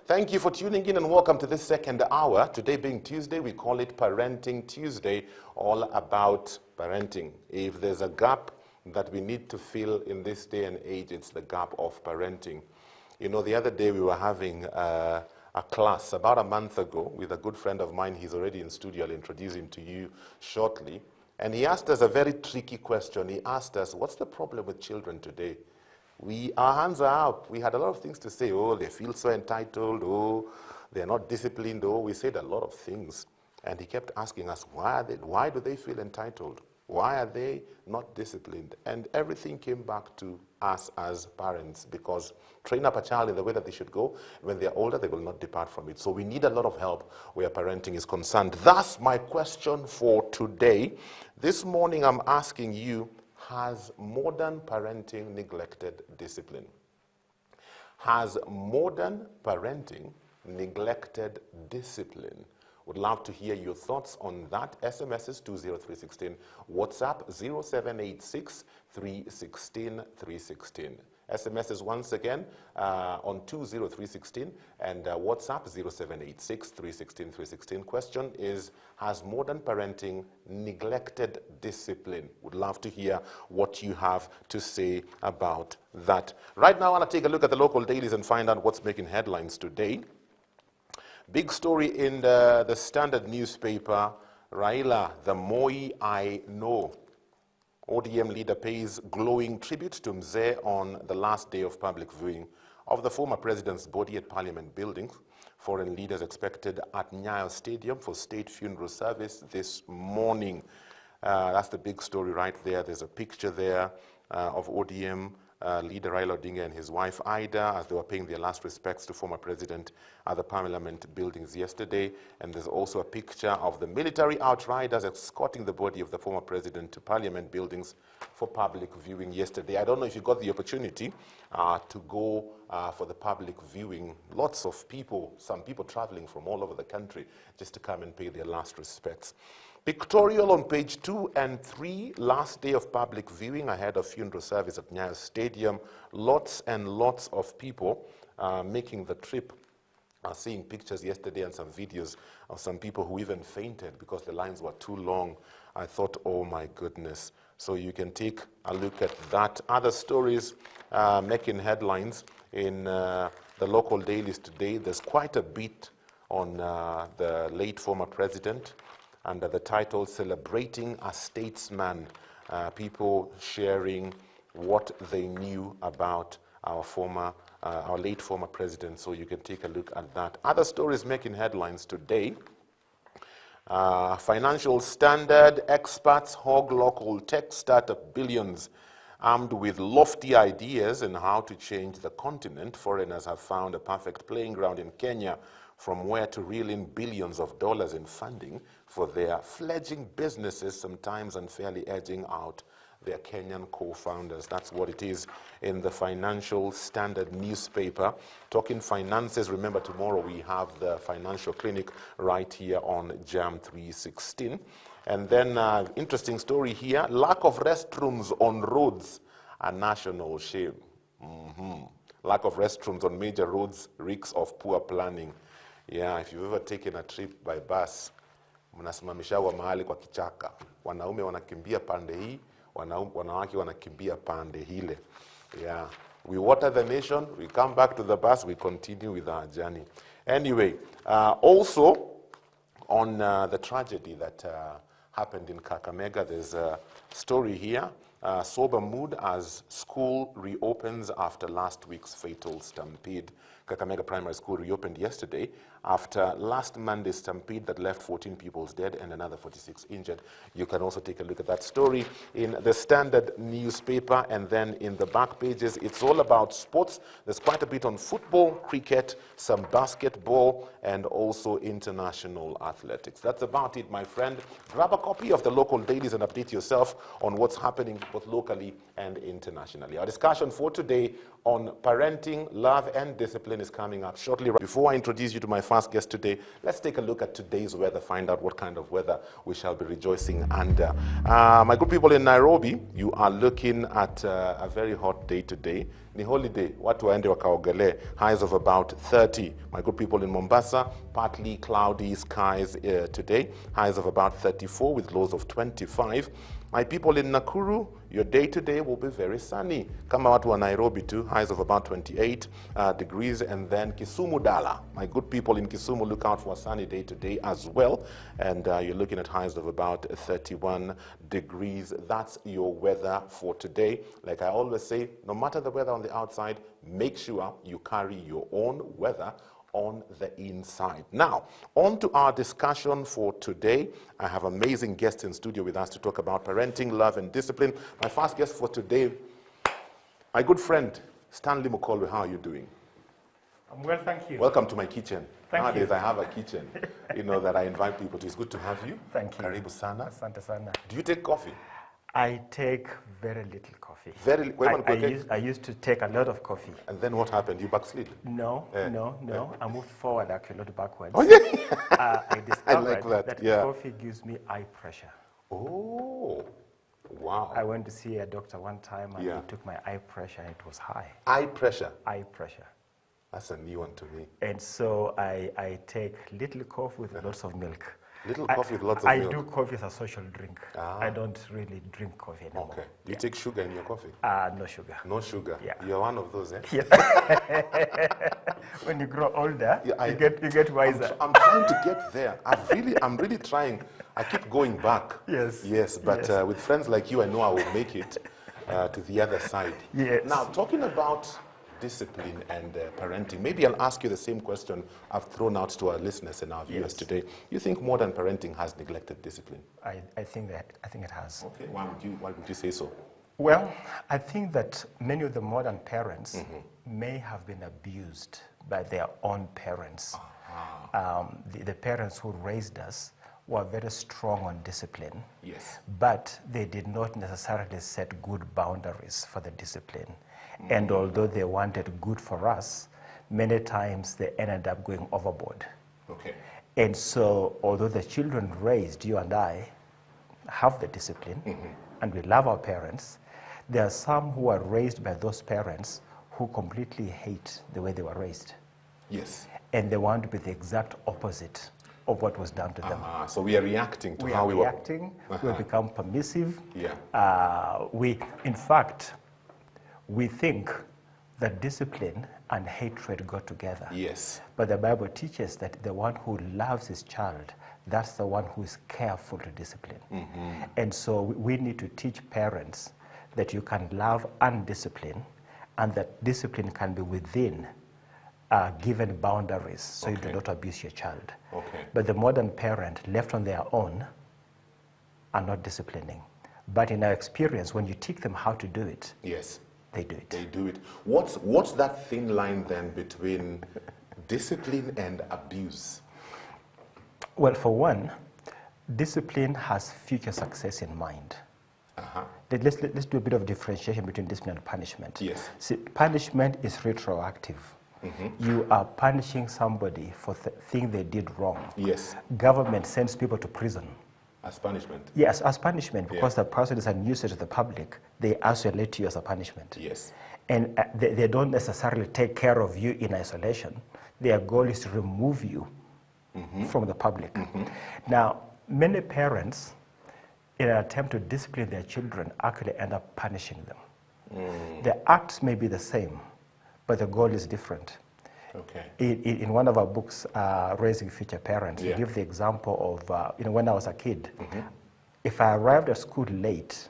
Thank you for tuning in and welcome to this second hour. Today being Tuesday, we call it Parenting Tuesday, all about parenting. If there's a gap that we need to fill in this day and age, it's the gap of parenting. You know, the other day we were having a class about a month ago with a good friend of mine. He's already in studio. I'll introduce him to you shortly. And he asked us a very tricky question. He asked us, what's the problem with children today? Our hands are up. We had a lot of things to say. Oh, they feel so entitled. Oh, they're not disciplined. Oh, we said a lot of things. And he kept asking us, why do they feel entitled? Why are they not disciplined? And everything came back to us as parents, because train up a child in the way that they should go. When they're older, they will not depart from it. So we need a lot of help where parenting is concerned. Thus, my question for today. This morning, I'm asking you, has modern parenting neglected discipline? Has modern parenting neglected discipline? Would love to hear your thoughts on that. SMS is 20316, WhatsApp 0786 316 316. SMS is once again on 20316 and WhatsApp 0786 316 316. Question is, has modern parenting neglected discipline? Would love to hear what you have to say about that. Right now, I want to take a look at the local dailies and find out what's making headlines today. Big story in the Standard newspaper, Raila, the Moi I know. ODM leader pays glowing tribute to Mzee on the last day of public viewing of the former president's body at Parliament buildings. Foreign leaders expected at Nyayo Stadium for state funeral service this morning. That's the big story right there. There's a picture there of ODM leader Raila Odinga and his wife Ida as they were paying their last respects to former president at the Parliament buildings yesterday. And there's also a picture of the military outriders escorting the body of the former president to Parliament buildings for public viewing yesterday. I don't know if you got the opportunity to go for the public viewing. Lots of people, some people traveling from all over the country just to come and pay their last respects. Pictorial on page 2 and 3, last day of public viewing ahead of funeral service at Nyayo Stadium. Lots and lots of people making the trip. Seeing pictures yesterday and some videos of some people who even fainted because the lines were too long. I thought, oh my goodness. So you can take a look at that. Other stories making headlines in the local dailies today. There's quite a bit on the late former president, under the title Celebrating a Statesman. People sharing what they knew about our late former president. So you can take a look at that. Other stories making headlines today. Financial Standard, experts hog local tech startup billions. Armed with lofty ideas on how to change the continent, foreigners have found a perfect playing ground in Kenya from where to reel in billions of dollars in funding for their fledgling businesses, sometimes unfairly edging out their Kenyan co-founders. That's what it is in the Financial Standard newspaper. Talking finances, remember tomorrow we have the Financial Clinic right here on Jam 316. And then interesting story here, lack of restrooms on roads, a national shame. Lack of restrooms on major roads reeks of poor planning. Yeah, if you've ever taken a trip by bus, mnasimamishawa mahali kwa kichaka. Wanaume wanakimbia pande hii, wanawake wanakimbia pande hile. Yeah, we water the nation, we come back to the bus, we continue with our journey. Anyway, also on the tragedy that happened in Kakamega, there's a story here. Sober mood as school reopens after last week's fatal stampede. Kakamega Primary School reopened yesterday after last Monday's stampede that left 14 people dead and another 46 injured. You can also take a look at that story in the Standard newspaper, and then in the back pages, it's all about sports. There's quite a bit on football, cricket, some basketball, and also international athletics. That's about it, my friend. Grab a copy of the local dailies and update yourself on what's happening both locally and internationally. Our discussion for today on parenting, love, and discipline is coming up shortly. Before I introduce you to my first guest today, let's take a look at today's weather, find out what kind of weather we shall be rejoicing under. My good people in Nairobi, you are looking at a very hot day today. ni holiday, watu waende wakaogelee. Highs of about 30. My good people in Mombasa, partly cloudy skies today. Highs of about 34 with lows of 25. My people in Nakuru, your day-to-day will be very sunny. Kama watu wa Nairobi too, highs of about 28 degrees. And then Kisumu Dala. My good people in Kisumu, look out for a sunny day today as well. And you're looking at highs of about 31 degrees. That's your weather for today. Like I always say, no matter the weather on the outside, make sure you carry your own weather on the inside. Now, on to our discussion for today. I have amazing guests in studio with us to talk about parenting, love, and discipline. My first guest for today, my good friend, Stanley Mukolwe. How are you doing? I'm well, thank you. Welcome to my kitchen. Nowadays, you. I have a kitchen, that I invite people to. It's good to have you. Thank you. Karibu sana. Asante sana. Do you take coffee? I take very little coffee. I used to take a lot of coffee. And then what happened? You backslid? No. I moved forward, actually, not backwards. Oh, yeah. I discovered that coffee gives me eye pressure. Oh, wow. I went to see a doctor one time and he took my eye pressure and it was high. Eye pressure? Eye pressure. That's a new one to me. And so I take little coffee with lots of milk. Little coffee with lots of milk? I do coffee as a social drink. I don't really drink coffee anymore. Okay. Do you take sugar in your coffee? No sugar. No sugar? Yeah. You're one of those, eh? Yeah. When you grow older, you get wiser. I'm trying to get there. I'm really trying. I keep going back. Yes. But with friends like you, I know I will make it to the other side. Yes. Now, talking about discipline and parenting, maybe I'll ask you the same question I've thrown out to our listeners and our viewers today. You think modern parenting has neglected discipline? I think it has. Okay. Why would you say so? Well, I think that many of the modern parents may have been abused by their own parents. The parents who raised us were very strong on discipline. Yes. But they did not necessarily set good boundaries for the discipline. And although they wanted good for us, many times they ended up going overboard. Okay. And so, although the children raised, you and I, have the discipline, and we love our parents, there are some who are raised by those parents who completely hate the way they were raised. Yes. And they want to be the exact opposite of what was done to them. So we are reacting to how we were. We are reacting, we have become permissive. Yeah. In fact, we think that discipline and hatred go together. Yes. But the Bible teaches that the one who loves his child, that's the one who is careful to discipline. And so we need to teach parents that you can love and discipline, and that discipline can be within given boundaries, so you do not abuse your child. Okay. But the modern parent, left on their own, are not disciplining. But in our experience, when you teach them how to do it, yes, they do it. They do it. What's that thin line then between discipline and abuse? Well, for one, discipline has future success in mind. Let's do a bit of differentiation between discipline and punishment. Yes. See, punishment is retroactive. You are punishing somebody for the thing they did wrong. Yes. Government sends people to prison. As punishment? Yes, as punishment, because the person is a nuisance to the public, they isolate you as a punishment. Yes. And they don't necessarily take care of you in isolation. Their goal is to remove you from the public. Now, many parents, in an attempt to discipline their children, actually end up punishing them. The acts may be the same, but the goal is different. Okay. In one of our books, Raising Future Parents, we give the example of, when I was a kid, if I arrived at school late,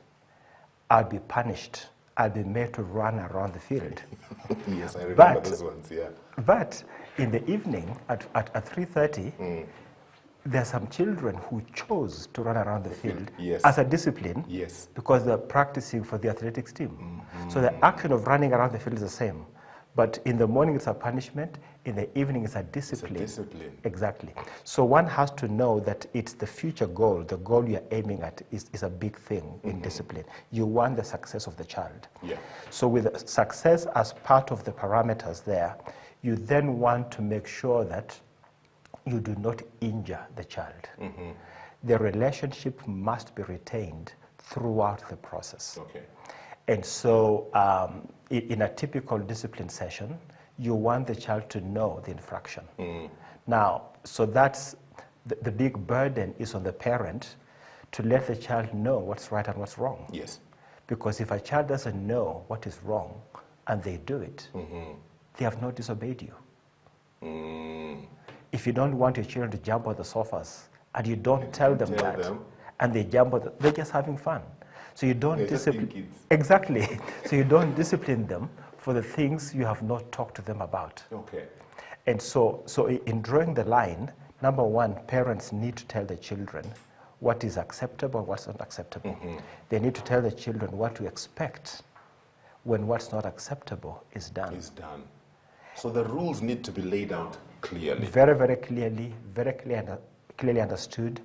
I'd be punished. I'd be made to run around the field. Yes, I remember those ones, yeah. But in the evening, at 3:30, there are some children who chose to run around the field as a discipline because they're practicing for the athletics team. So the action of running around the field is the same. But in the morning, it's a punishment. In the evening, it's a discipline. It's a discipline. Exactly. So one has to know that it's the future goal. The goal you're aiming at is a big thing in discipline. You want the success of the child. Yeah. So with success as part of the parameters there, you then want to make sure that you do not injure the child. The relationship must be retained throughout the process. Okay. And so in a typical discipline session, you want the child to know the infraction. Now, so that's the big burden is on the parent to let the child know what's right and what's wrong. Yes. Because if a child doesn't know what is wrong and they do it, they have not disobeyed you. If you don't want your children to jump on the sofas and you don't tell them tell that, them. and they jump on they're just having fun. So you don't They're just being discipline. kids. Exactly. So you don't discipline them for the things you have not talked to them about. Okay. And so in drawing the line, number one, parents need to tell the children what is acceptable and what's not acceptable. They need to tell the children what to expect when what's not acceptable is done. Is done. So the rules need to be laid out clearly. Very, very clearly understood.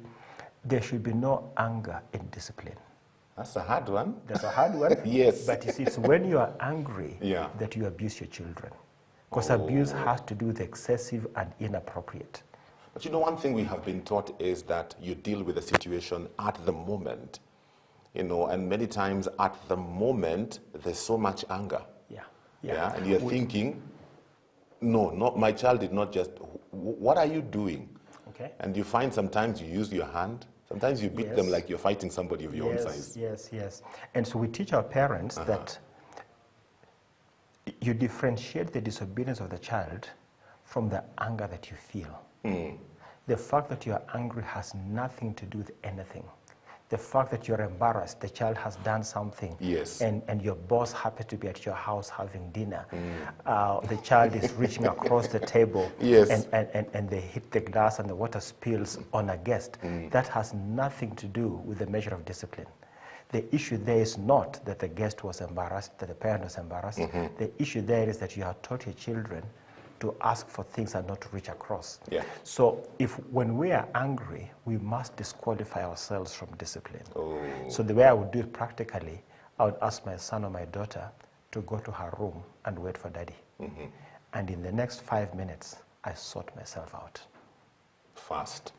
There should be no anger in discipline. That's a hard one. That's a hard one. Yes. But you see, it's when you are angry Yeah. that you abuse your children. Because abuse has to do with excessive and inappropriate. But you know, one thing we have been taught is that you deal with the situation at the moment. You know, and many times at the moment, there's so much anger. Yeah. And you're thinking, no, my child did not just, what are you doing? Okay. And you find sometimes you use your hand, sometimes you beat them Yes. like you're fighting somebody of your own size. Yes. And so we teach our parents that you differentiate the disobedience of the child from the anger that you feel. The fact that you are angry has nothing to do with anything. The fact that you're embarrassed, the child has done something, Yes. and your boss happens to be at your house having dinner. The child is reaching across the table, Yes. and they hit the glass and the water spills on a guest. That has nothing to do with the measure of discipline. The issue there is not that the guest was embarrassed, that the parent was embarrassed. The issue there is that you have taught your children to ask for things and not to reach across. Yeah. So when we are angry, we must disqualify ourselves from discipline. So the way I would do it practically, I would ask my son or my daughter to go to her room and wait for daddy. And in the next 5 minutes, I sort myself out. Fast.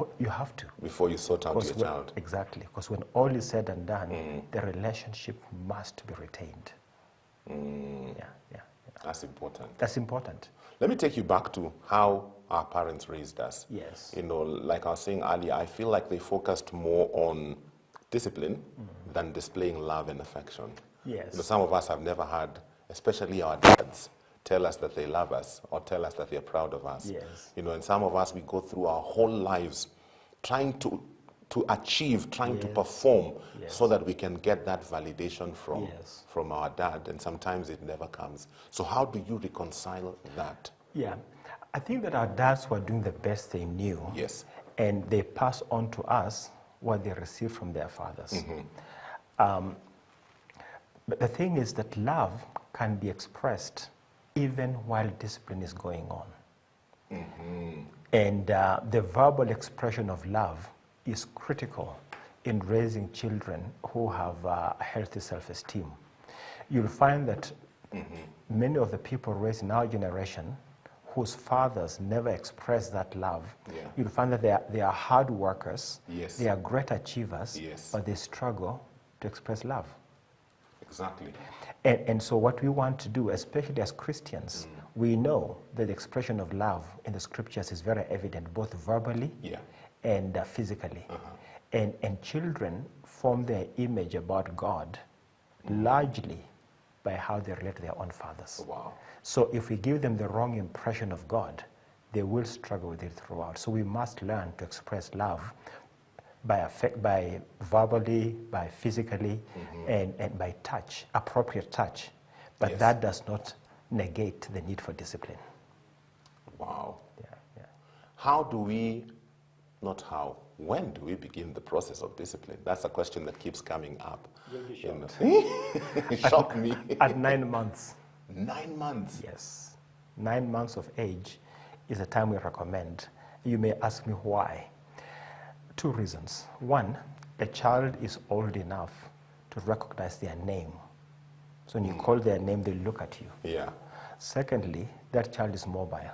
Oh, you have to. Before you sort out your child. Exactly, because when all is said and done, the relationship must be retained. Yeah. That's important. That's important. Let me take you back to how our parents raised us. Yes. You know, like I was saying earlier, I feel like they focused more on discipline than displaying love and affection. Yes. You know, some of us have never had, especially our dads, tell us that they love us or tell us that they're proud of us. Yes. You know, and some of us, we go through our whole lives trying to achieve, trying to perform so that we can get that validation from our dad, and sometimes it never comes. So how do you reconcile that? Yeah, I think that our dads were doing the best they knew. Yes. And they pass on to us what they received from their fathers. But the thing is that love can be expressed even while discipline is going on. And the verbal expression of love is critical in raising children who have healthy self-esteem. You'll find that many of the people raised in our generation whose fathers never expressed that love, you'll find that they are hard workers, they are great achievers, but they struggle to express love. Exactly. And so what we want to do, especially as Christians, we know that the expression of love in the scriptures is very evident, both verbally and physically. And children form their image about God largely by how they relate to their own fathers. Wow. So if we give them the wrong impression of God, they will struggle with it throughout. So we must learn to express love by verbally, by physically, and by touch, appropriate touch. But that does not negate the need for discipline. Wow. Yeah. How do we, not how, when do we begin the process of discipline? That's a question that keeps coming up. You'll be shocked. It shocked me. At 9 months. 9 months? Yes. 9 months of age is the time we recommend. You may ask me why. 2 reasons. One, the child is old enough to recognize their name. So when you call their name, they look at you. Yeah. Secondly, that child is mobile.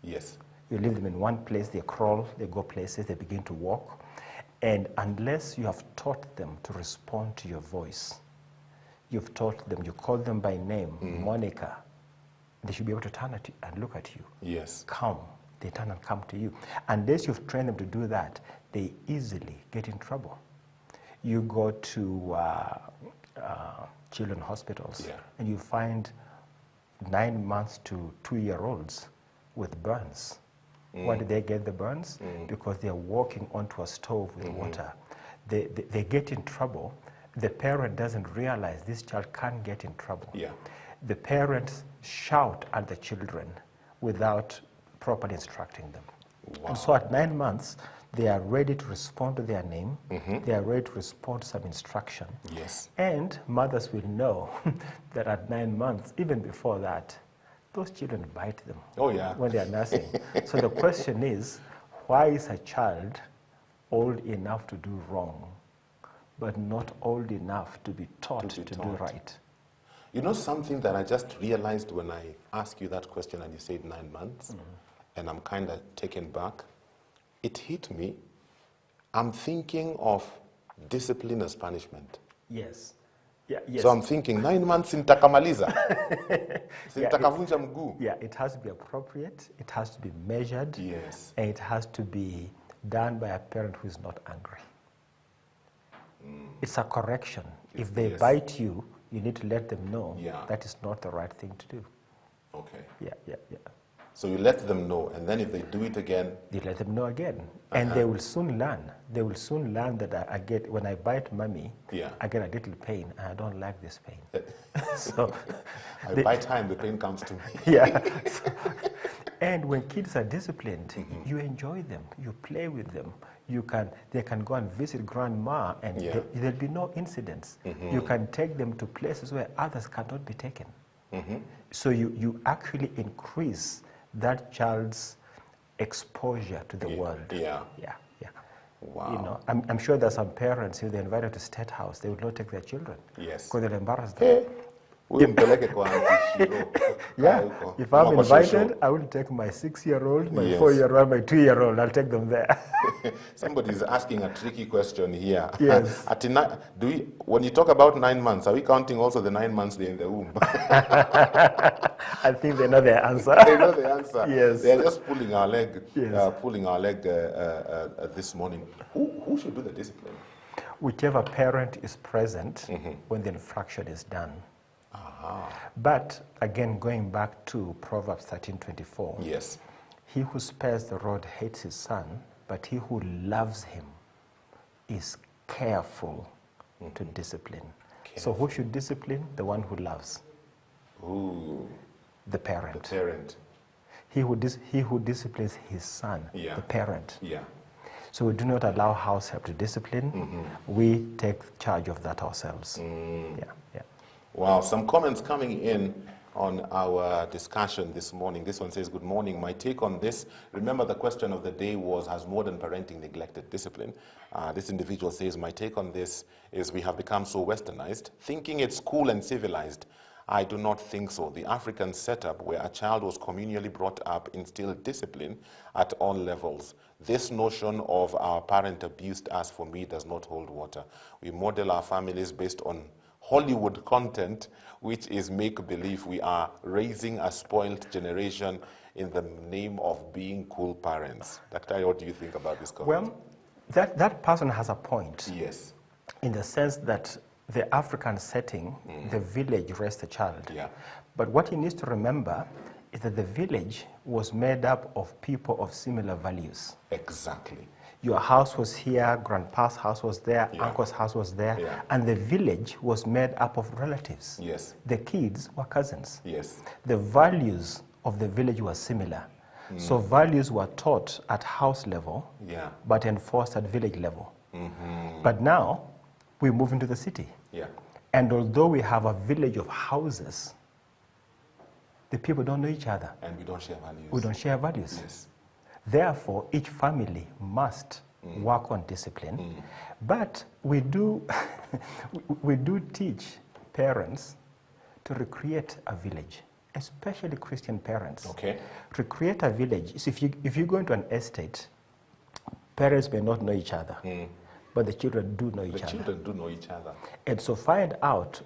Yes. You leave them in one place, they crawl, they go places, they begin to walk. And unless you have taught them to respond to your voice, you've taught them, you call them by name, Monica, they should be able to turn at you and look at you. Yes. Come. They turn and come to you. Unless you've trained them to do that, they easily get in trouble. You go to children's hospitals, and you find 9 months to 2-year-olds with burns. Why did they get the burns? Because they're walking onto a stove with water. They get in trouble. The parent doesn't realize this child can't get in trouble. Yeah. The parents shout at the children without properly instructing them. Wow. And so at 9 months, they are ready to respond to their name. They are ready to respond to some instruction. Yes. And mothers will know that at 9 months, even before that, those children bite them when they are nursing. So the question is, why is a child old enough to do wrong, but not old enough to be taught to do right? You know something that I just realized when I asked you that question and you said 9 months, and I'm kind of taken back. It hit me. I'm thinking of discipline as punishment. Yes. Yeah, yes. So I'm thinking 9 months nitakamaliza. Nitakavunja mguu. Yeah, it has to be appropriate, it has to be measured, Yes. and it has to be done by a parent who is not angry. It's a correction. If they bite you, you need to let them know that is not the right thing to do. Okay. Yeah. So you let them know, and then if they do it again, you let them know again, and they will soon learn. They will soon learn that I get, when I bite mommy, I get a little pain, and I don't like this pain. So by time the pain comes to me. Yeah. And when kids are disciplined, you enjoy them, you play with them. They can go and visit grandma, and there'll be no incidents. You can take them to places where others cannot be taken. So you actually increase that child's exposure to the world. Yeah. Wow. You know, I'm sure there's some parents, if they're invited to State House, they will not take their children. Yes. Because they'll embarrass them. Yeah. If I'm invited, I will take my 6-year-old, my 4-year-old, my 2-year-old. I'll take them there. Somebody's asking a tricky question here. Yes. When you talk about 9 months, are we counting also the 9 months they're in the womb? I think they know the answer. They know the answer. Yes. They're just pulling our leg. Yes. This morning. Who should do the discipline? Whichever parent is present when the infraction is done. But again, going back to Proverbs 13:24. Yes. He who spares the rod hates his son, but he who loves him is careful to discipline. So who should discipline? The one who loves. Ooh. The parent. The parent. He who disciplines his son, the parent. Yeah. So we do not allow house help to discipline. We take charge of that ourselves. Yeah. Wow, some comments coming in on our discussion this morning. This one says, good morning. My take on this, remember the question of the day was, has modern parenting neglected discipline? This individual says, my take on this is we have become so westernized, thinking it's cool and civilized. I do not think so. The African setup where a child was communally brought up instilled discipline at all levels. This notion of our parent abused us, for me, does not hold water. We model our families based on Hollywood content, which is make-believe. We are raising a spoiled generation in the name of being cool parents. Dr. What do you think about this comment? Well, that person has a point. Yes. In the sense that the African setting, the village raised the child. Yeah. But what he needs to remember is that the village was made up of people of similar values. Exactly. Your house was here, grandpa's house was there, uncle's house was there, and the village was made up of relatives. Yes. The kids were cousins. Yes. The values of the village were similar. So values were taught at house level, but enforced at village level. But now, we move into the city. And although we have a village of houses, the people don't know each other. And we don't share values. We don't share values. Yes. Therefore, each family must work on discipline. But we do, we do teach parents to recreate a village, especially Christian parents. Okay. Recreate a village. So if you go into an estate, parents may not know each other, but the children do know each other. The children do know each other. And so find out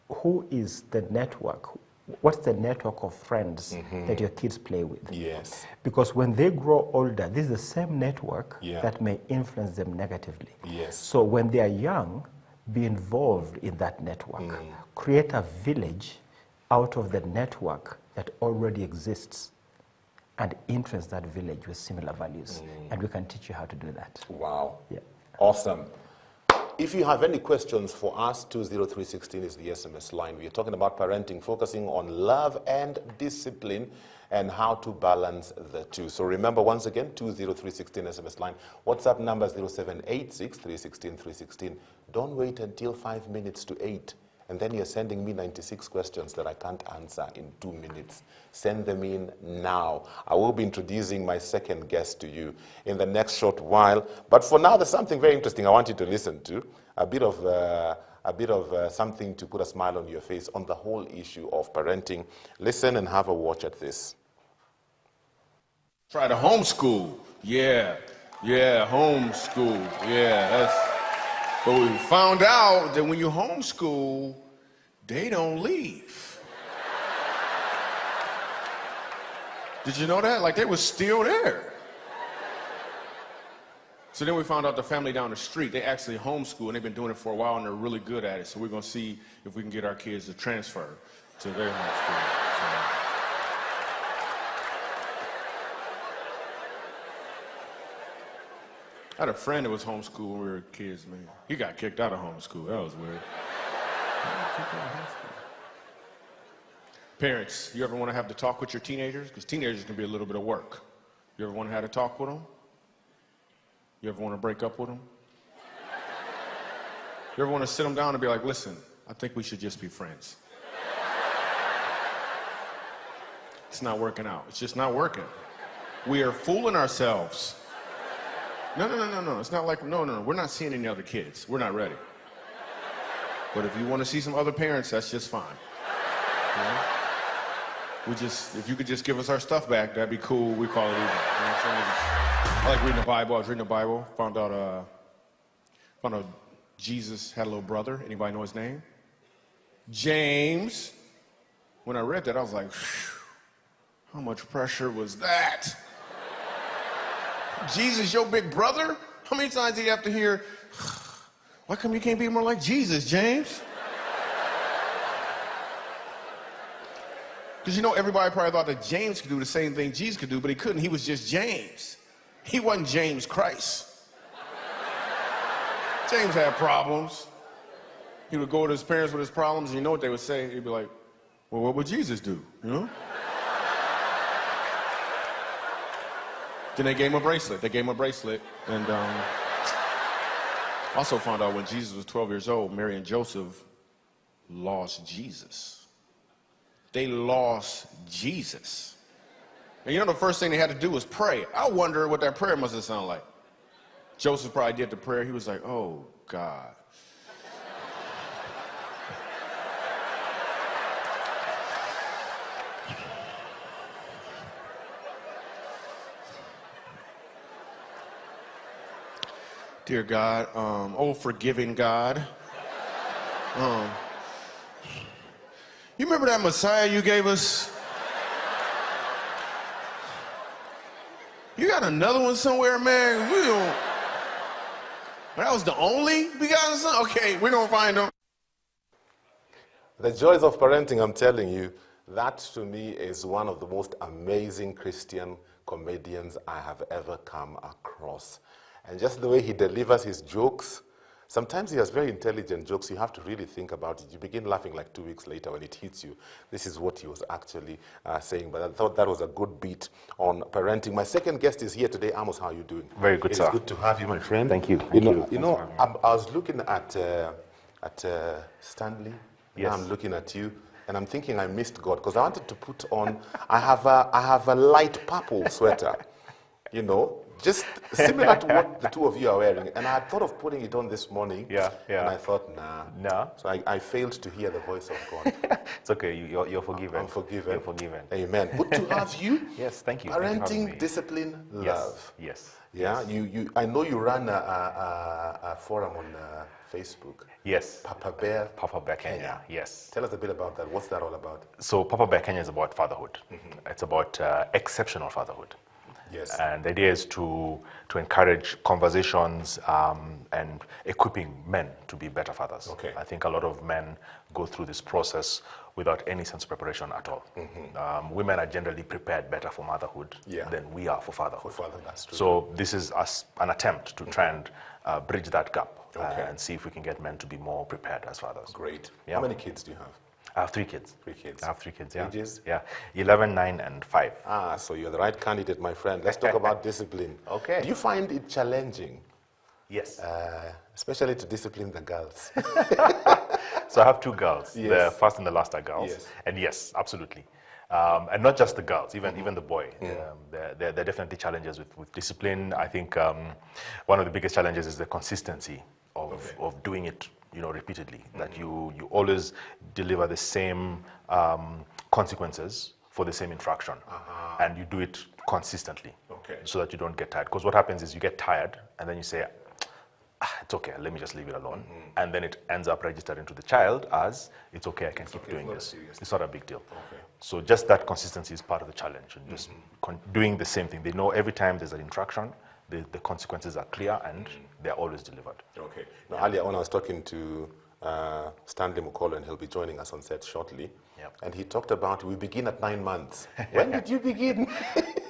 who is the network? What's the network of friends that your kids play with? Yes. Because when they grow older, this is the same network Yeah. that may influence them negatively. Yes. So when they are young, be involved in that network. Create a village out of the network that already exists and influence that village with similar values. And we can teach you how to do that. Wow. Yeah. Awesome. If you have any questions for us, 20316 is the SMS line. We are talking about parenting, focusing on love and discipline and how to balance the two. So remember, once again, 20316 SMS line. WhatsApp number 0786 316 316. Don't wait until 5 minutes to 8. And then you're sending me 96 questions that I can't answer in 2 minutes. Send them in now. I will be introducing my second guest to you in the next short while. But for now, there's something very interesting I want you to listen to. A bit of something to put a smile on your face on the whole issue of parenting. Listen and have a watch at this. Try to homeschool. Yeah, homeschool. Yeah, that's. But we found out that when you homeschool, they don't leave. Did you know that? Like, they were still there. So then we found out the family down the street, they actually homeschool, and they've been doing it for a while, and they're really good at it. So we're going to see if we can get our kids to transfer to their homeschool. I had a friend that was homeschooled when we were kids, man. He got kicked out of homeschool. That was weird. Parents, you ever want to have to talk with your teenagers? Because teenagers can be a little bit of work. You ever want to have to talk with them? You ever want to break up with them? You ever want to sit them down and be like, listen, I think we should just be friends. It's not working out. It's just not working. We are fooling ourselves. No. It's not like, no. We're not seeing any other kids. We're not ready. But if you want to see some other parents, that's just fine. You know? If you could just give us our stuff back, that'd be cool. We call it even. You know what I'm saying? I like reading the Bible. I was reading the Bible. Found out Jesus had a little brother. Anybody know his name? James. When I read that, I was like, how much pressure was that? Jesus, your big brother? How many times did you have to hear, why come you can't be more like Jesus, James? Because you know, everybody probably thought that James could do the same thing Jesus could do, but he couldn't. He was just James. He wasn't James Christ. James had problems. He would go to his parents with his problems, and you know what they would say? He'd be like, well, what would Jesus do, you know? Then they gave him a bracelet. And also found out when Jesus was 12 years old, Mary and Joseph lost Jesus. They lost Jesus. And you know the first thing they had to do was pray. I wonder what that prayer must have sounded like. Joseph probably did the prayer. He was like, oh, God. Dear God, oh, forgiving God. You remember that Messiah you gave us? You got another one somewhere, man? We don't. That was the only begotten son? Okay, we're going to find him. The joys of parenting, I'm telling you, that to me is one of the most amazing Christian comedians I have ever come across. And just the way he delivers his jokes, sometimes he has very intelligent jokes. You have to really think about it. You begin laughing like 2 weeks later when it hits you. This is what he was actually saying. But I thought that was a good beat on parenting. My second guest is here today. Amos, how are you doing? Very good, sir. It's good to have you, my friend. Thank you. You know, I was looking at Stanley. Yes. Now I'm looking at you. And I'm thinking I missed God because I wanted to put on, I have a light purple sweater. you know, just similar to what the two of you are wearing. And I had thought of putting it on this morning. Yeah, yeah. And I thought, nah. Nah. So I failed to hear the voice of God. It's okay. You're forgiven. I'm forgiven. You're forgiven. Amen. Good to have you. Yes, thank you. Thank you for having me. Parenting, discipline, Yes. love. Yes. Yeah, you. I know you run a forum on Facebook. Yes. Papa Bear. Papa Bear Kenya. Yes. Tell us a bit about that. What's that all about? So Papa Bear Kenya is about fatherhood. It's about exceptional fatherhood. Yes. And the idea is to encourage conversations and equipping men to be better fathers. Okay. I think a lot of men go through this process without any sense of preparation at all. Women are generally prepared better for motherhood than we are for fatherhood. For father, that's true. So this is an attempt to try and bridge that gap and see if we can get men to be more prepared as fathers. Great. Yeah. How many kids do you have? I have 3 kids. 3 kids. I have 3 kids, yeah. Ages? Yeah, 11, 9, and 5. So you're the right candidate, my friend. Let's talk about discipline. Okay. Do you find it challenging, Yes. especially to discipline the girls? So I have 2 girls. Yes. The first and the last are girls. Yes. And yes, absolutely. And not just the girls, even the boy. There are definitely challenges with discipline. I think one of the biggest challenges is the consistency of doing it, repeatedly. That you always deliver the same consequences for the same infraction, and you do it consistently, so that you don't get tired. Because what happens is you get tired, and then you say, it's okay, let me just leave it alone. And then it ends up registered into the child as, it's okay, I can keep doing this. It's not a big deal. So just that consistency is part of the challenge, and just doing the same thing. They know every time there's an infraction, the consequences are clear and they're always delivered. Okay. Now, earlier on, I was talking to Stanley Mukolo, and he'll be joining us on set shortly. Yep. And he talked about we begin at 9 months. When did you begin?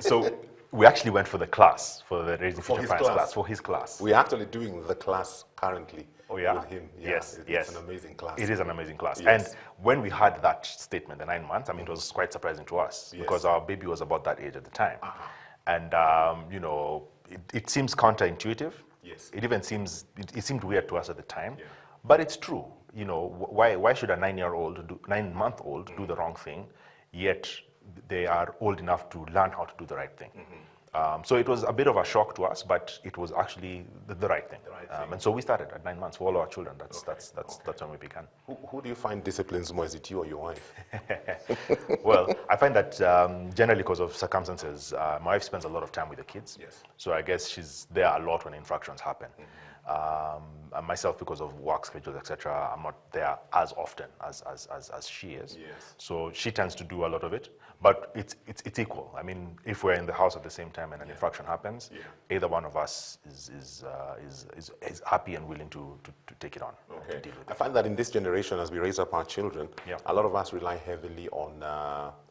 So we actually went for the class, for the Raising For Future his Parents class. class, for his class. We're actually doing the class currently Oh, yeah? with him. Yeah, Yes, It's an amazing class. It is an amazing class. Yes. And when we had that statement, the 9 months, it was quite surprising to us because our baby was about that age at the time. And, it seems counterintuitive. Yes. It even seems, it seemed weird to us at the time. But it's true. Why should a 9-month-old do the wrong thing, yet they are old enough to learn how to do the right thing? So it was a bit of a shock to us, but it was actually the right thing. And so we started at 9 months for all our children. That's when we began. Who do you find disciplines more? Is it you or your wife? Well, I find that generally because of circumstances, my wife spends a lot of time with the kids. Yes. So I guess she's there a lot when infractions happen. And myself, because of work schedules, etc., I'm not there as often as she is. Yes. So she tends to do a lot of it, but it's equal. I mean, if we're in the house at the same time and an infraction happens, either one of us is happy and willing to take it on. And to deal with I it. find that in this generation, as we raise up our children, a lot of us rely heavily on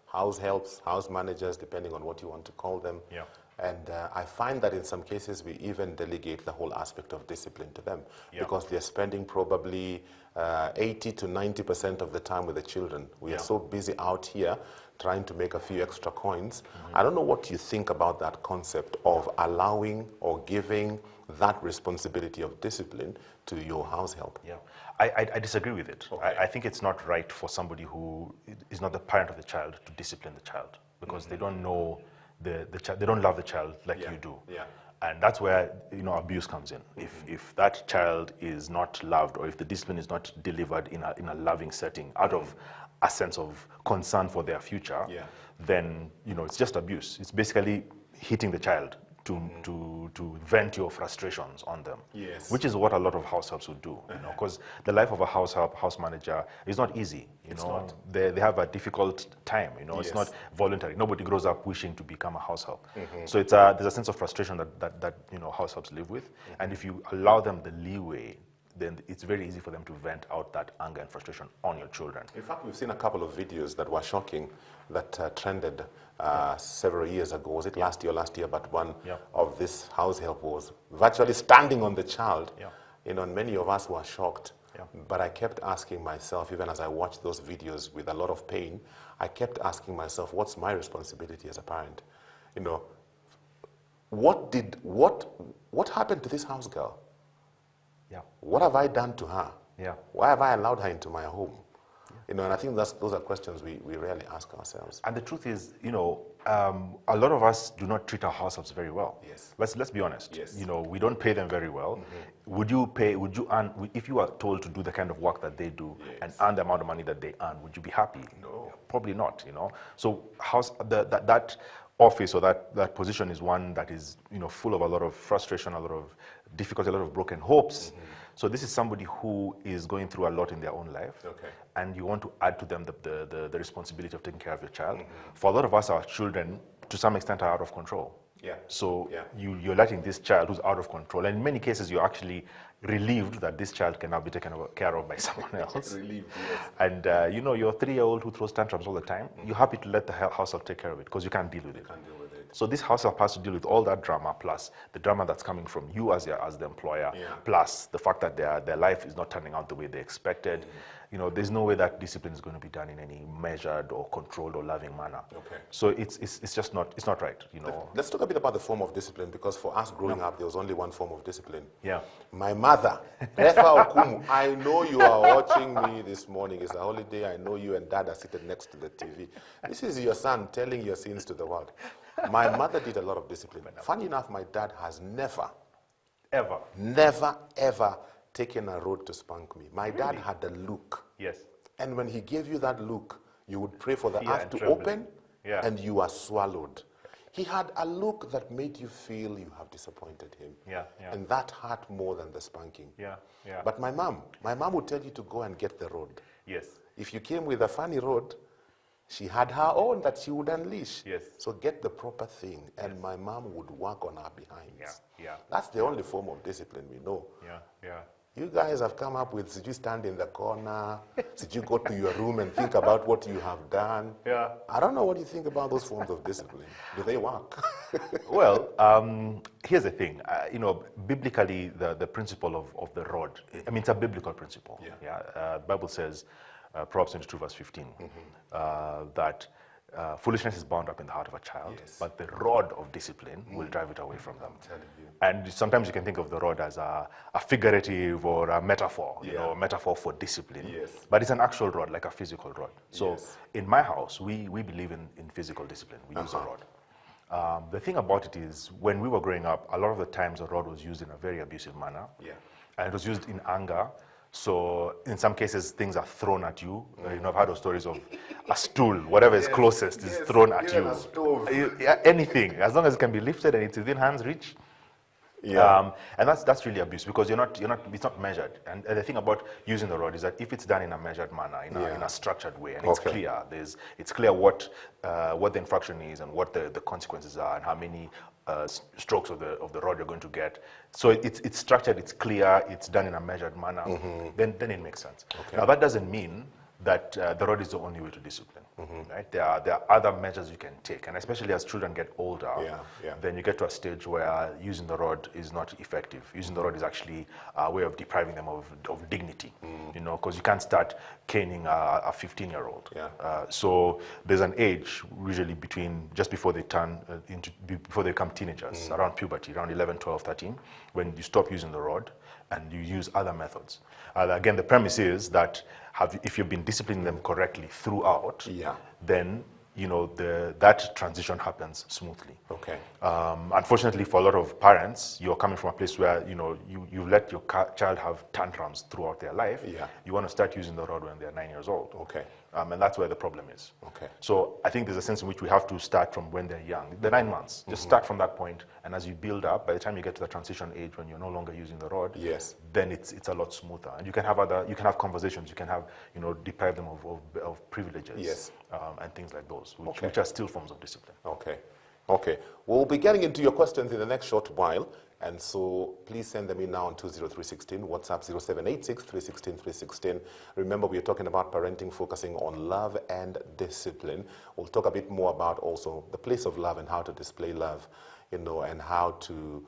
house helps, house managers, depending on what you want to call them. Yeah. And I find that in some cases we even delegate the whole aspect of discipline to them because they're spending probably 80 to 90% of the time with the children. We are so busy out here trying to make a few extra coins. I don't know what you think about that concept of allowing or giving that responsibility of discipline to your house help. Yeah, I disagree with it. I think it's not right for somebody who is not the parent of the child to discipline the child because they don't know the child, they don't love the child like you do. Yeah. And that's where abuse comes in. If that child is not loved or if the discipline is not delivered in a loving setting out of a sense of concern for their future, then it's just abuse. It's basically hitting the child to vent your frustrations on them, which is what a lot of house helps would do. Because the life of a house help, house manager is not easy. It's not. They have a difficult time. It's not voluntary. Nobody grows up wishing to become a house help. So there's a sense of frustration that house helps live with, and if you allow them the leeway, then it's very easy for them to vent out that anger and frustration on your children. In fact, we've seen a couple of videos that were shocking that trended several years ago. Was it last year? But one of this house help was virtually standing on the child. And many of us were shocked. But I kept asking myself, even as I watched those videos with a lot of pain, I kept asking myself, what's my responsibility as a parent? What happened to this house girl? What have I done to her? Why have I allowed her into my home? You know, and I think those are questions we rarely ask ourselves. And the truth is, a lot of us do not treat our households very well. Yes. Let's be honest. Yes. We don't pay them very well. Would you earn, if you are told to do the kind of work that they do and earn the amount of money that they earn, would you be happy? No. Probably not, So that office or that position is one that is, full of a lot of frustration, a lot of difficulty, a lot of broken hopes. So this is somebody who is going through a lot in their own life. Okay. And you want to add to them the responsibility of taking care of your child. For a lot of us, our children, to some extent, are out of control. Yeah. So Yeah. you're letting this child who's out of control, and in many cases, you're actually relieved that this child can now be taken care of by someone else. Relieved, yes. And your 3-year-old who throws tantrums all the time, you're happy to let the household take care of it because you can't deal with it. Can't deal with it. So this household has to deal with all that drama, plus the drama that's coming from you as the employer, Yeah. plus the fact that their life is not turning out the way they expected. There's no way that discipline is going to be done in any measured or controlled or loving manner. Okay. So it's just not right. Let's talk a bit about the form of discipline, because for us growing up, there was only one form of discipline. Yeah. My mother, Refa Okumu, I know you are watching me this morning. It's a holiday. I know you and Dad are seated next to the TV. This is your son telling your sins to the world. My mother did a lot of discipline. Funny enough, my dad has never, ever taken a road to spank me. My dad had a look. Yes. And when he gave you that look, you would pray for the Fear earth and to trembling. open, Yeah. and you are swallowed. He had a look that made you feel you have disappointed him. Yeah, yeah. And that hurt more than the spanking. Yeah, yeah. But my mom would tell you to go and get the rod. Yes. If you came with a funny rod, she had her own that she would unleash. Yes. So get the proper thing, and my mom would work on our behinds. Yeah, yeah. That's the only form of discipline we know. Yeah, yeah. You guys have come up with, did you stand in the corner? Did you go to your room and think about what you have done? Yeah. I don't know what you think about those forms of discipline. Do they work? Well, here's the thing. Biblically, the principle of the rod, it's a biblical principle. Yeah. Bible says, Proverbs 22 verse 15, that foolishness is bound up in the heart of a child, Yes. but the rod of discipline will drive it away from them. I'm telling you. And sometimes you can think of the rod as a figurative or a metaphor, Yeah. a metaphor for discipline. Yes. But it's an actual rod, like a physical rod. So Yes. in my house, we believe in physical discipline. We use a rod. The thing about it is, when we were growing up, a lot of the times a rod was used in a very abusive manner. Yeah. And it was used in anger. So in some cases, things are thrown at you. I've heard of stories of a stool, whatever is closest is yes, thrown at even you. a stove. Anything, as long as it can be lifted and it's within hand's reach. Yeah. And that's really abuse, because it's not measured. And the thing about using the rod is that if it's done in a measured manner, in a structured way, and it's Okay. clear, it's clear what the infraction is and what the consequences are and how many strokes of the rod you're going to get. So it's structured, it's clear, it's done in a measured manner. Then it makes sense. Okay. Now that doesn't mean that the rod is the only way to discipline. Right? There are other measures you can take, and especially as children get older, then you get to a stage where using the rod is not effective. Using the rod is actually a way of depriving them of dignity, because you can't start caning a 15-year-old. Yeah. So there's an age, usually just before they before they become teenagers, around puberty, around 11, 12, 13, when you stop using the rod and you use other methods. Again, the premise is that if you've been disciplining them correctly throughout, then that transition happens smoothly. Okay. Unfortunately, for a lot of parents, you're coming from a place where you let your child have tantrums throughout their life. Yeah. You want to start using the rod when they're 9 years old. Okay. And that's where the problem is. Okay. So I think there's a sense in which we have to start from when they're young, the 9 months. Just start from that point, and as you build up, by the time you get to the transition age when you're no longer using the rod, Yes. then it's a lot smoother. And you can have conversations, you can have deprive them of privileges, Yes. And things like those, Okay. which are still forms of discipline. Okay. Okay. We'll be getting into your questions in the next short while. And so please send them in now on 20316, WhatsApp 0786 316 316. Remember, we are talking about parenting, focusing on love and discipline. We'll talk a bit more about also the place of love and how to display love, and how to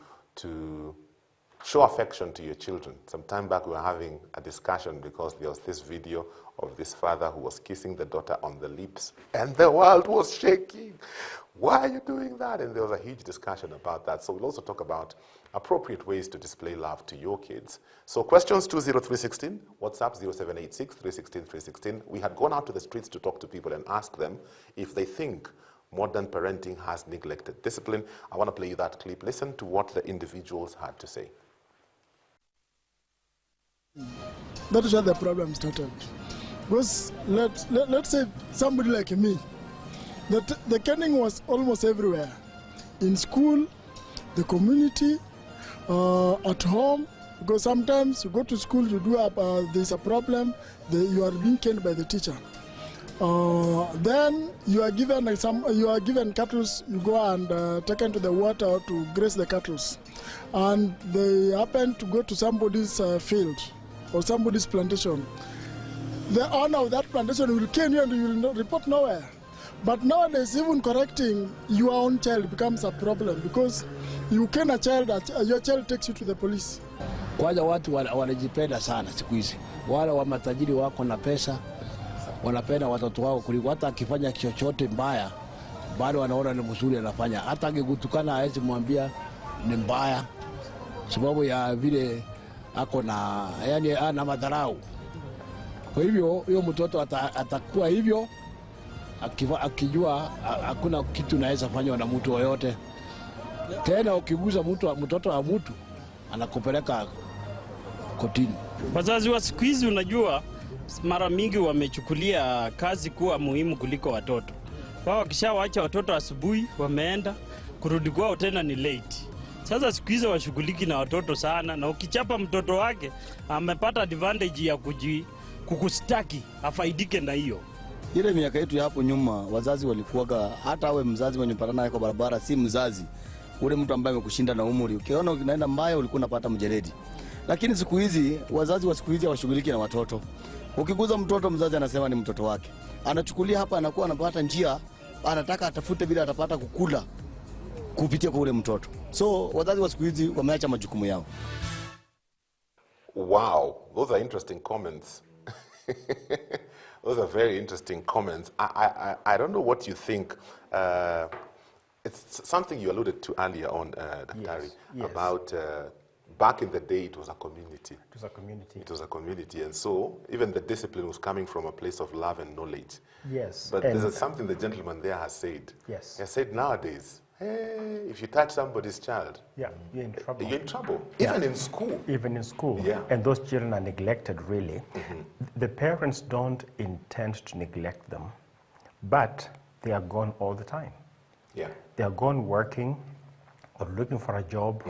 Show affection to your children. Some time back we were having a discussion because there was this video of this father who was kissing the daughter on the lips and the world was shaking. Why are you doing that? And there was a huge discussion about that. So we'll also talk about appropriate ways to display love to your kids. So questions 20316, WhatsApp 0786 316 316. We had gone out to the streets to talk to people and ask them if they think modern parenting has neglected discipline. I want to play you that clip. Listen to what the individuals had to say. That is where the problem started. Because let's say somebody like me, the caning was almost everywhere. In school, the community, at home, because sometimes you go to school, you do there's a problem, you are being caned by the teacher. Then you are given cattle, you go and taken to the water to graze the cattle, and they happen to go to somebody's field or somebody's plantation. The owner of that plantation will cane you and you will report nowhere. But nowadays, even correcting your own child becomes a problem because you cane a child, your child takes you to the police. Kwanza watu wanajipenda sana siku hizi. Wale wa matajiri wako na pesa, wanapenda watoto wao kuliko hata akifanya chochote mbaya, bado wanaona ni mzuri anafanya. Hata akigutukana hawezi mwambia ni mbaya, sababu ya vile ako na, yani ana madharau. Kwa hivyo huyo mtoto atakuwa hivyo akijua hakuna kitu naweza fanywa na mtu yoyote. Tena ukiguza mtoto wa mtu anakupeleka kotini. Wazazi wa siku hizi unajua mara mingi wamechukulia kazi kuwa muhimu kuliko watoto. Wao wakishawaacha watoto asubuhi wameenda, kurudi kwao tena ni late. Sasa siku hizi washughuliki na watoto sana, na ukichapa mtoto wake amepata advantage ya kukustaki afaidike na hiyo. Ile miaka yetu ya hapo nyuma wazazi walikuwaga, hata awe mzazi mwenye patana naye kwa barabara si mzazi, ule mtu ambaye amekushinda na umri, ukiona unaenda mbaya ulikuwa unapata mjeledi. Lakini siku hizi wazazi wa siku hizi hawashughuliki na watoto. Ukiguza mtoto, mzazi anasema ni mtoto wake, anachukulia hapa, anakuwa anapata njia, anataka atafute bila atapata kukula kupitia kwa ule mtoto. So wazazi wa siku hizi wameacha majukumu yao. Wow, those are interesting comments. Those are very interesting comments. I don't know what you think. It's something you alluded to earlier on, Daktari, yes. about back in the day it was a community. It was a community. It was a community, and so even the discipline was coming from a place of love and knowledge. Yes. But there's something the gentleman there has said. Yes. He has said nowadays, hey, if you touch somebody's child, Yeah, you're in trouble. you're in trouble. Yeah. Even in school. Even in school. Yeah. And those children are neglected, really. The parents don't intend to neglect them, but they are gone all the time. Yeah. They are gone working or looking for a job,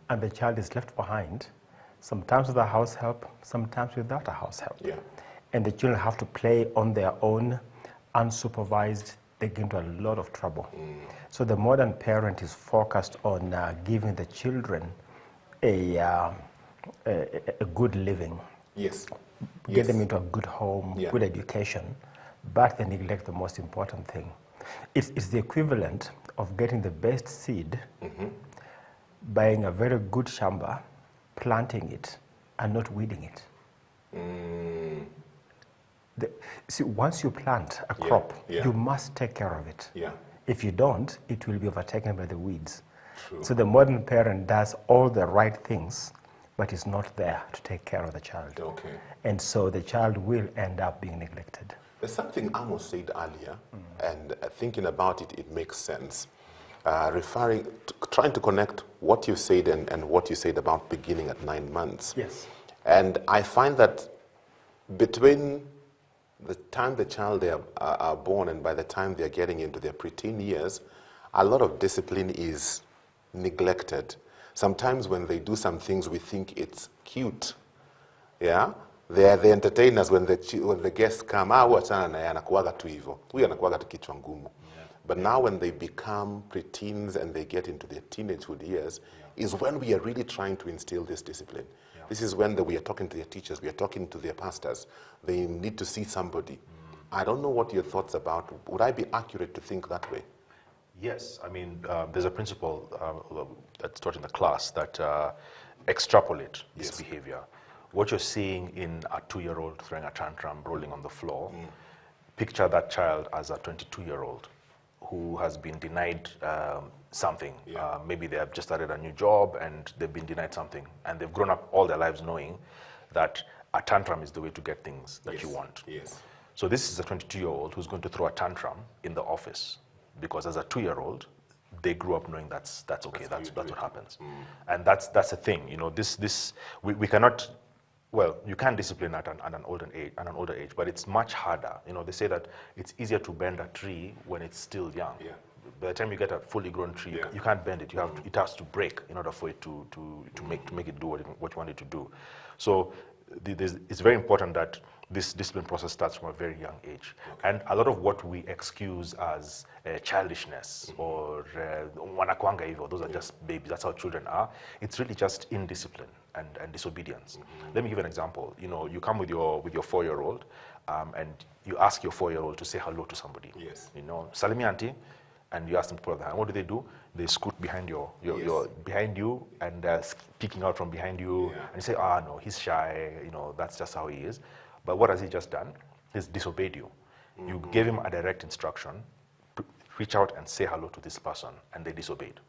and the child is left behind, sometimes with a house help, sometimes without a house help. Yeah. And the children have to play on their own, unsupervised. They get into a lot of trouble. So the modern parent is focused on giving the children a good living, Yes. get them into a good home, Yeah. good education, but they neglect the most important thing. It's the equivalent of getting the best seed, buying a very good shamba, planting it, and not weeding it. See, once you plant a crop, yeah. you must take care of it. Yeah. If you don't, it will be overtaken by the weeds. True. So the modern parent does all the right things, but is not there to take care of the child. Okay. And so the child will end up being neglected. There's something Amos said earlier, and thinking about it, it makes sense. Trying to connect what you said and what you said about beginning at 9 months. Yes. And I find that between the time the child are born and by the time they're getting into their preteen years, a lot of discipline is neglected. Sometimes when they do some things, we think it's cute. Yeah? They are the entertainers when the guests come. Wachana naye anakuwaga tu hivyo. Huyu anakuwaga tu kichwa ngumu. But now when they become preteens and they get into their teenagehood years, is when we are really trying to instill this discipline. This is when we are talking to their teachers, we are talking to their pastors. They need to see somebody. I don't know what your thoughts about. Would I be accurate to think that way? Yes, I mean, there's a principle that's taught in the class that extrapolate this behavior, what you're seeing in a 2-year-old throwing a tantrum, rolling on the floor, picture that child as a 22-year-old who has been denied something. Maybe they have just started a new job and they've been denied something, and they've grown up all their lives knowing that a tantrum is the way to get things that you want. Yes. So this is a 22-year-old who's going to throw a tantrum in the office, because as a 2-year-old, they grew up knowing that's okay, that's what happens. And that's the thing, you know, we cannot, well, you can discipline at an older age, but it's much harder. You know, they say that it's easier to bend a tree when it's still young. Yeah. By the time you get a fully grown tree, you can't bend it. It has to break in order for it to make it do what you want it to do. So it's very important that this discipline process starts from a very young age. And a lot of what we excuse as childishness or wanakwanga hivyo, those are just babies, that's how children are. It's really just indiscipline and disobedience. Let me give an example. You know, you come with your 4-year-old and you ask your 4-year-old to say hello to somebody. Yes. You know, salimi auntie, and you ask them to put up the hand. What do? They scoot behind your behind you and peeking out from behind you, and you say, no, he's shy. You know, that's just how he is. But what has he just done? He's disobeyed you. You gave him a direct instruction to reach out and say hello to this person, and they disobeyed.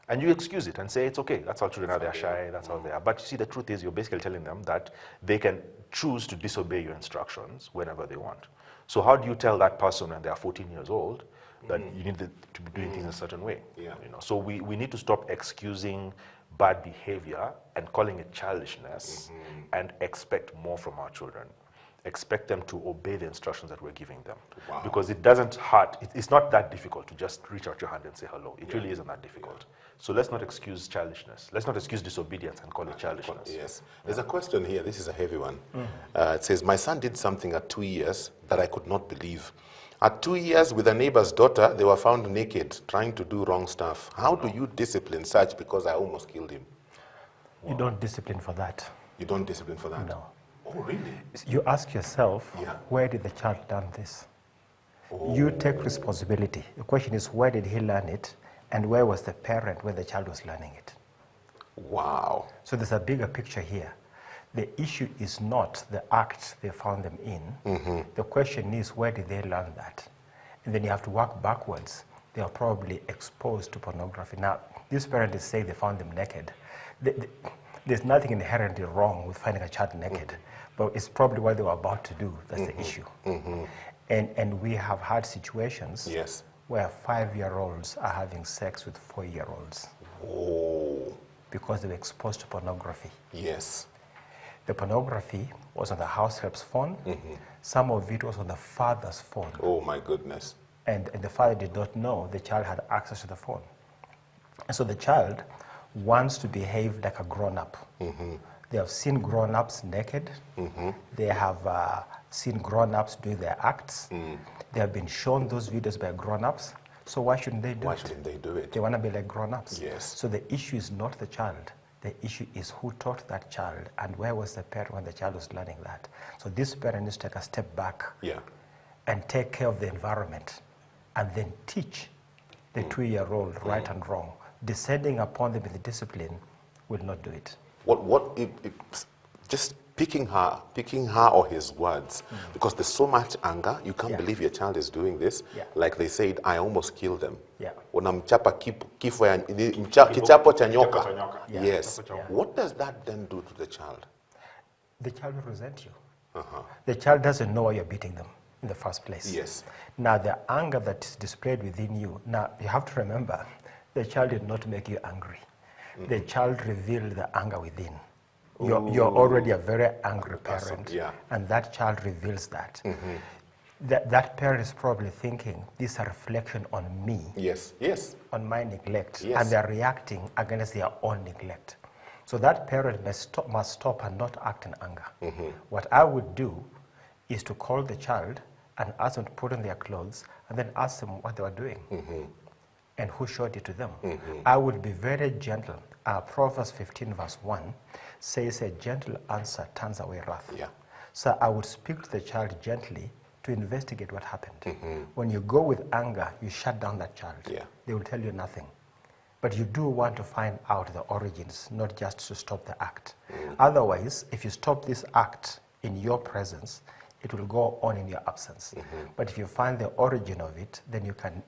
And you excuse it and say, it's okay, that's how children are, they're shy, that's how they are. But you see, the truth is, you're basically telling them that they can choose to disobey your instructions whenever they want. So how do you tell that person when they are 14 years old that you need to be doing things in a certain way? Yeah. You know, so we need to stop excusing bad behavior and calling it childishness and expect more from our children. Expect them to obey the instructions that we're giving them. Wow. Because it doesn't hurt. It's not that difficult to just reach out your hand and say hello. It really isn't that difficult. So let's not excuse childishness. Let's not excuse disobedience and call it childishness. Yes. There's a question here. This is a heavy one. It says, my son did something at 2 years that I could not believe. At 2 years, with a neighbor's daughter, they were found naked, trying to do wrong stuff. How do you discipline such? Because I almost killed him. You don't discipline for that. You don't discipline for that? No. Oh, really? You ask yourself, Yeah. where did the child learn this? You take responsibility. The question is, where did he learn it? And where was the parent when the child was learning it? Wow. So there's a bigger picture here. The issue is not the act they found them in. The question is, where did they learn that? And then you have to work backwards. They are probably exposed to pornography. Now, this parent is saying they found them naked. There's nothing inherently wrong with finding a child naked, but it's probably what they were about to do. That's the issue. And we have had situations Yes. where 5-year-olds are having sex with 4-year-olds Oh, because they were exposed to pornography. yes. The pornography was on the house help's phone. Some of it was on the father's phone. Oh, my goodness. And the father did not know the child had access to the phone. And so the child wants to behave like a grown-up. They have seen grown-ups naked. They have seen grown-ups doing their acts. They have been shown those videos by grown-ups. So why shouldn't they do Why it? shouldn't they do it? They want to be like grown-ups. Yes. So the issue is not the child. The issue is who taught that child and where was the parent when the child was learning that. So this parent needs to take a step back Yeah. and take care of the environment and then teach the 2-year-old right and wrong. Descending upon them with the discipline will not do it. Just picking her or his words, because there's so much anger, you can't believe your child is doing this. Yeah. Like they said, I almost killed them. Yeah. Unamchapa kifo ya kichapo cha nyoka. Kichapo cha nyoka. Yeah. Yes. Yeah. What does that then do to the child? The child will resent you. The child doesn't know why you're beating them in the first place. Yes. Now, the anger that is displayed within you, now you have to remember, the child did not make you angry. The child revealed the anger within. You're already a very angry parent, yeah. and that child reveals that. That parent is probably thinking, this is a reflection on me, Yes. Yes. on my neglect, Yes. and they're reacting against their own neglect. So that parent must stop and not act in anger. What I would do is to call the child and ask them to put on their clothes, and then ask them what they were doing and who showed it to them. I would be very gentle. Proverbs 15 verse 1 says, a gentle answer turns away wrath. Yeah. So I would speak to the child gently to investigate what happened. When you go with anger, you shut down that child. Yeah. They will tell you nothing. But you do want to find out the origins, not just to stop the act. Otherwise, if you stop this act in your presence, it will go on in your absence. But if you find the origin of it, then you can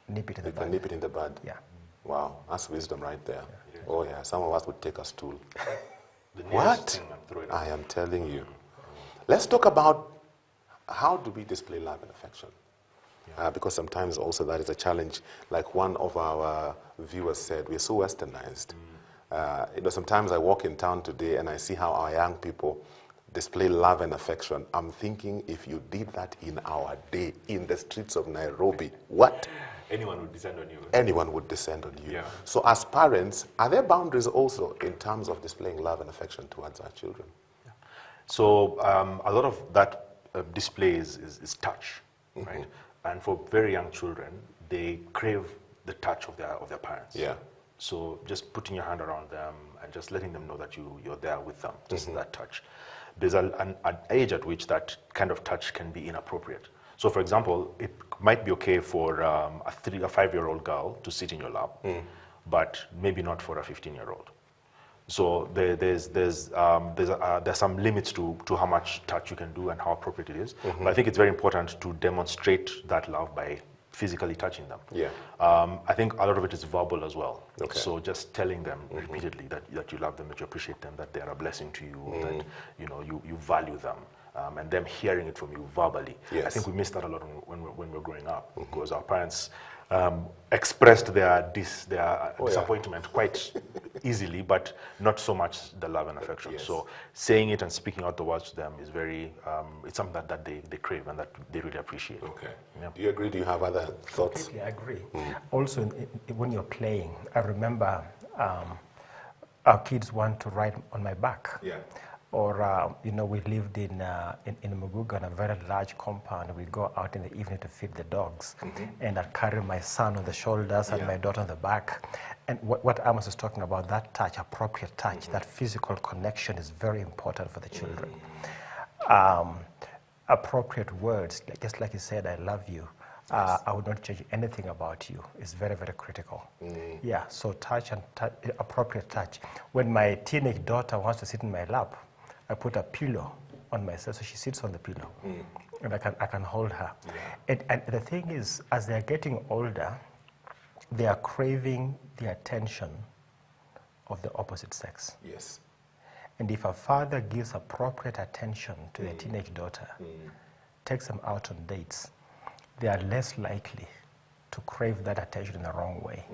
nip it in the bud. You can nip it in the bud. Yeah. Wow, that's wisdom right there. Oh yeah, some of us would take a stool. The nearest What? thing and throw it I am telling you. Let's talk about how do we display love and affection? Because sometimes also that is a challenge. Like one of our viewers said, we're so westernized. Sometimes I walk in town today and I see how our young people display love and affection. I'm thinking if you did that in our day, in the streets of Nairobi, what? Anyone would descend on you. Anyone would descend on you. Yeah. So as parents, are there boundaries also in terms of displaying love and affection towards our children? So a lot of that display is touch, right? And for very young children, they crave the touch of their parents. Yeah. So just putting your hand around them and just letting them know that you're there with them, just that touch. There's an age at which that kind of touch can be inappropriate. So for example, it might be okay for a 5-year-old girl to sit in your lap, but maybe not for a 15-year-old. So there's some limits to how much touch you can do and how appropriate it is. But I think it's very important to demonstrate that love by physically touching them. Yeah. I think a lot of it is verbal as well. Okay. So just telling them repeatedly that you love them, that you appreciate them, that they are a blessing to you, that you value them. And them hearing it from you verbally. Yes. I think we missed that a lot when we were growing up, because our parents expressed their disappointment quite easily, but not so much the love and affection. Yes. So saying it and speaking out the words to them is very, it's something that they crave and that they really appreciate. Okay. Yeah. Do you agree? Do you have other thoughts? Completely agree. Also, when you're playing, I remember our kids want to ride on my back. Yeah. Or, we lived in Muguga on a very large compound. We go out in the evening to feed the dogs. And I'd carry my son on the shoulders and my daughter on the back. And what Amos is talking about, that touch, appropriate touch, that physical connection is very important for the children. Appropriate words, just like you said, I love you. I would not change anything about you. It's very, very critical. Yeah, so touch and appropriate touch. When my teenage daughter wants to sit in my lap, I put a pillow on myself, so she sits on the pillow, and I can hold her. And the thing is, as they're getting older, they are craving the attention of the opposite sex. Yes. And if a father gives appropriate attention to their teenage daughter, takes them out on dates, they are less likely to crave that attention in the wrong way.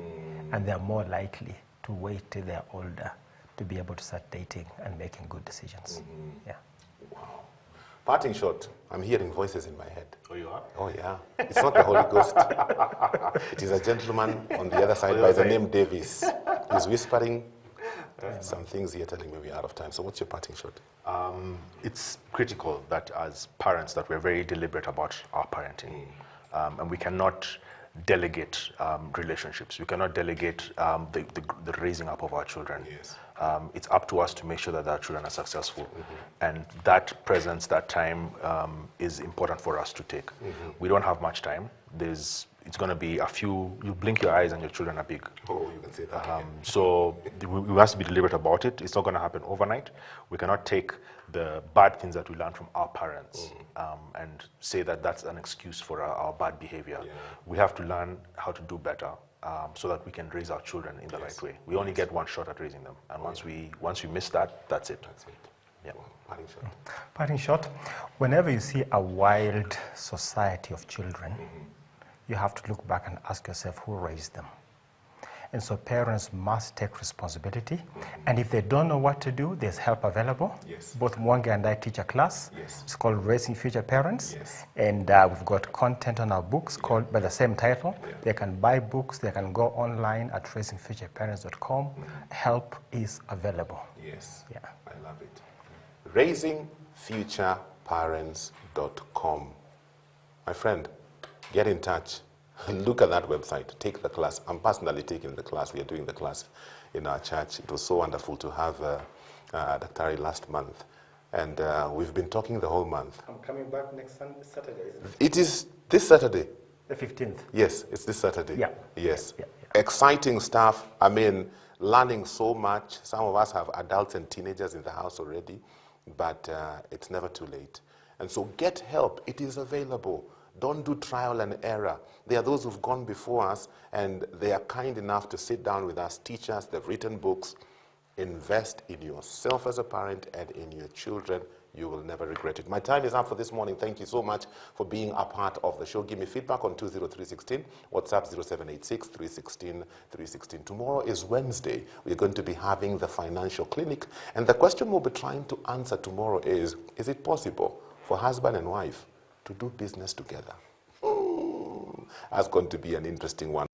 And they're more likely to wait till they're older to be able to start dating and making good decisions. Yeah. Wow. Parting shot. I'm hearing voices in my head. Oh, you are? Oh yeah. It's not the Holy Ghost. It is a gentleman on the other side by the name Davis. He's whispering some things here, telling me we're out of time. So what's your parting shot? It's critical that as parents that we're very deliberate about our parenting. And we cannot delegate relationships. We cannot delegate the raising up of our children. Yes. It's up to us to make sure that our children are successful. And that presence, that time is important for us to take. We don't have much time. It's going to be you blink your eyes and your children are big. Oh, you can say that again. So we must be deliberate about it. It's not going to happen overnight. We cannot take the bad things that we learn from our parents and say that that's an excuse for our bad behavior. Yeah. We have to learn how to do better so that we can raise our children in the right way. We only get one shot at raising them. And once we miss that, that's it. That's it. Yeah. Wow. Parting shot. Parting shot, whenever you see a wild society of children, you have to look back and ask yourself who raised them. And so parents must take responsibility. And if they don't know what to do, there's help available. Yes. Both Mwangi and I teach a class. Yes. It's called Raising Future Parents. Yes. And we've got content on our books called by the same title. Yeah. They can buy books. They can go online at raisingfutureparents.com. Help is available. Yes. Yeah. I love it. raisingfutureparents.com. My friend, get in touch. Look at that website. Take the class. I'm personally taking the class. We are doing the class in our church. It was so wonderful to have Daktari last month. And we've been talking the whole month. I'm coming back next Saturday, isn't it? It is this Saturday. The 15th. Yes, it's this Saturday. Yeah. Yes. Yeah. exciting stuff. I mean, learning so much. Some of us have adults and teenagers in the house already, but it's never too late. And so get help. It is available. Don't do trial and error. There are those who've gone before us, and they are kind enough to sit down with us, teach us. They've written books. Invest in yourself as a parent and in your children. You will never regret it. My time is up for this morning. Thank you so much for being a part of the show. Give me feedback on 20316, WhatsApp 0786 316 316. Tomorrow is Wednesday. We're going to be having the financial clinic. And the question we'll be trying to answer tomorrow is it possible for husband and wife to do business together? That's going to be an interesting one.